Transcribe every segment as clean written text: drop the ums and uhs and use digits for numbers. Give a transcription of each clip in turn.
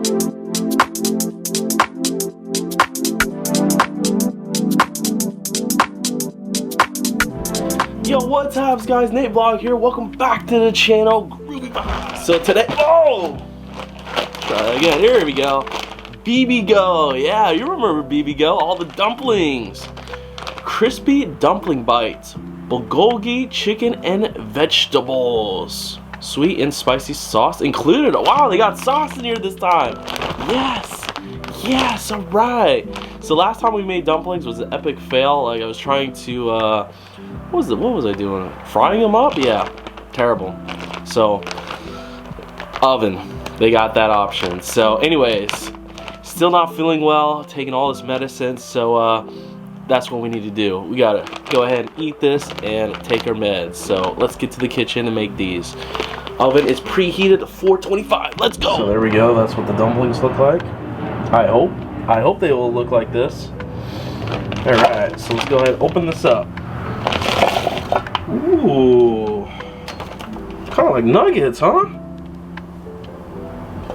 Yo, what's up guys, NateVlog here, welcome back to the channel. So today, oh! Try that again, here we go. Bibigo, yeah, you remember Bibigo, all the dumplings. Crispy Dumpling Bites, Bulgogi chicken and vegetables. Sweet and spicy sauce included. Wow, they got sauce in here this time. Yes, alright. So last time we made dumplings was an epic fail. Like I was trying to, what was I doing? Frying them up? Yeah, terrible. So, oven, they got that option. So anyways, still not feeling well, taking all this medicine, so that's what we need to do. We gotta go ahead and eat this and take our meds. So let's get to the kitchen and make these. Oven is preheated to 425. Let's go. So there we go. That's what the dumplings look like. I hope they will look like this. All right. So let's go ahead and open this up. Ooh, kind of like nuggets, huh?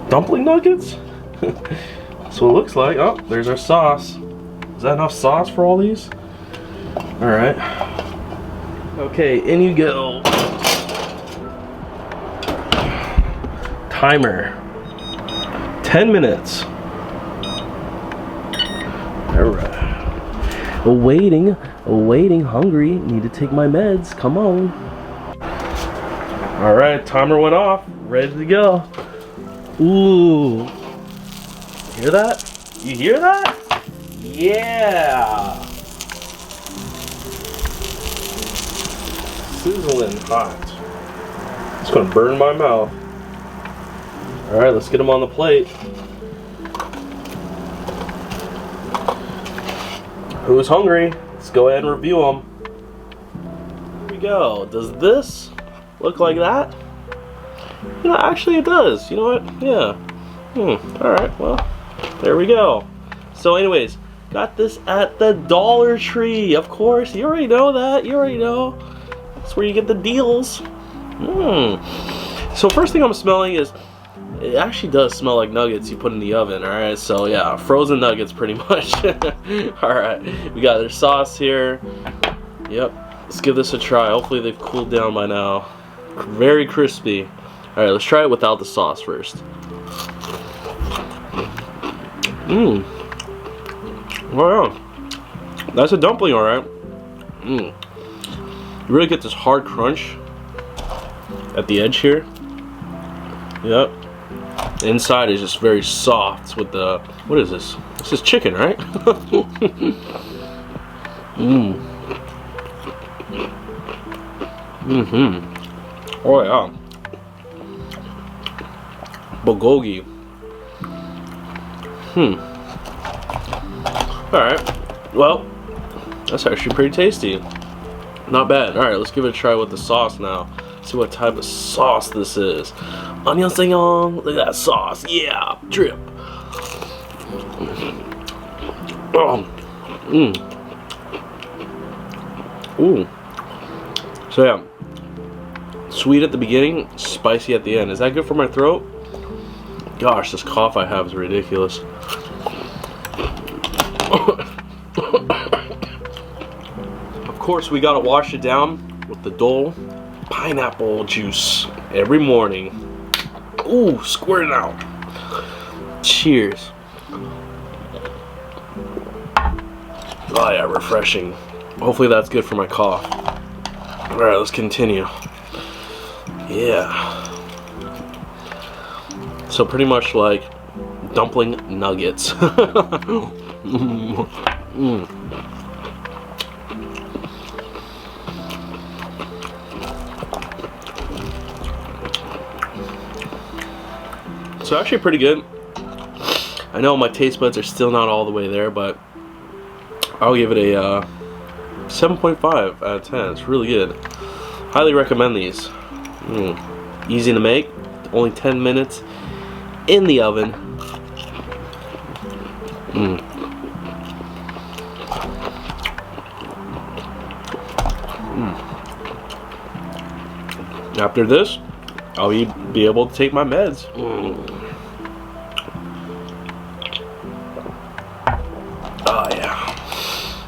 Dumpling nuggets. That's what it looks like. Oh, there's our sauce. Is that enough sauce for all these? All right. Okay, in you go. Timer. 10 minutes. All right. Awaiting, hungry. Need to take my meds. Come on. All right, timer went off. Ready to go. Ooh. Hear that? You hear that? Yeah. Sizzling hot. It's gonna burn my mouth. All right, let's get them on the plate. Who's hungry? Let's go ahead and review them. Here we go. Does this look like that? You know, actually it does. You know what? Yeah. All right, well, there we go. So anyways, got this at the Dollar Tree. Of course, you already know that. You already know. That's where you get the deals. So first thing I'm smelling is, it actually does smell like nuggets you put in the oven, alright? So yeah, frozen nuggets pretty much. Alright, we got their sauce here. Yep, let's give this a try. Hopefully they've cooled down by now. Very crispy. Alright, let's try it without the sauce first. Oh yeah, that's a dumpling, alright. You really get this hard crunch at the edge here. Yep. The inside is just very soft with the, what is this? This is chicken, right? Oh yeah. Bulgogi. Alright. Well, that's actually pretty tasty. Not bad. Alright, let's give it a try with the sauce now. See what type of sauce this is. Annyeonghaseyo. Look at that sauce. Yeah, drip. Ooh. So yeah, sweet at the beginning, spicy at the end. Is that good for my throat? Gosh, this cough I have is ridiculous. Of course, we gotta wash it down with the Dole pineapple juice every morning. Ooh, squirt it out. Cheers. Oh yeah, refreshing. Hopefully that's good for my cough. Alright, let's continue. Yeah. So pretty much like dumpling nuggets. So actually pretty good. I know my taste buds are still not all the way there, but I'll give it a 7.5 out of 10. It's really good. Highly recommend these. Easy to make. Only 10 minutes in the oven. After this, I'll be able to take my meds.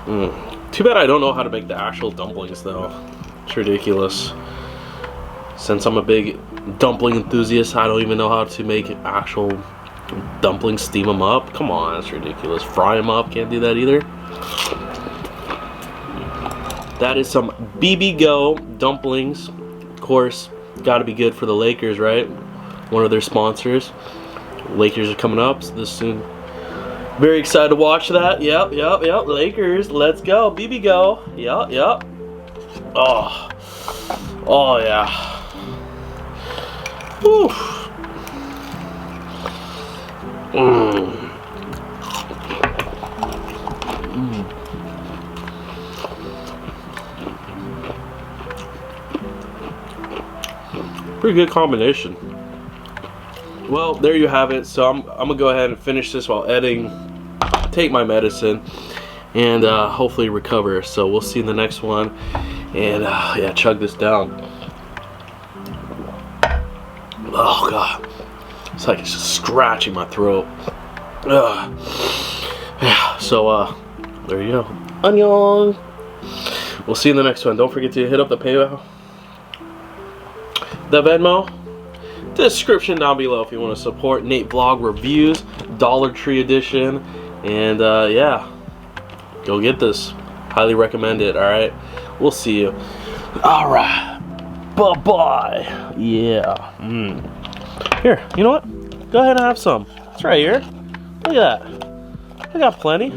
Too bad I don't know how to make the actual dumplings though. It's ridiculous. Since I'm a big dumpling enthusiast, I don't even know how to make actual dumplings, steam them up. Come on, that's ridiculous. Fry them up, can't do that either. That is some Bibigo dumplings. Of course, gotta be good for the Lakers, right? One of their sponsors. Lakers are coming up this soon. Very excited to watch that. Yep. Lakers, let's go. Bibigo. Yep. Oh yeah. Whew. Pretty good combination. Well, there you have it. So I'm gonna go ahead and finish this while editing, take my medicine, and hopefully recover. So we'll see you in the next one. And yeah, chug this down. Oh god, it's like it's just scratching my throat. Yeah. So there you go. Annyeong. We'll see you in the next one. Don't forget to hit up the PayPal, the Venmo, description down below if you want to support NateVlog reviews, Dollar Tree edition, and yeah, go get this. Highly recommend it. All right, we'll see you. All right, bye bye. Yeah. Here, you know what? Go ahead and have some. It's right here. Look at that. I got plenty.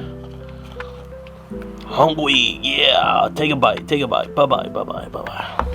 Hungry. Yeah. Take a bite. Take a bite. Bye bye. Bye bye. Bye bye.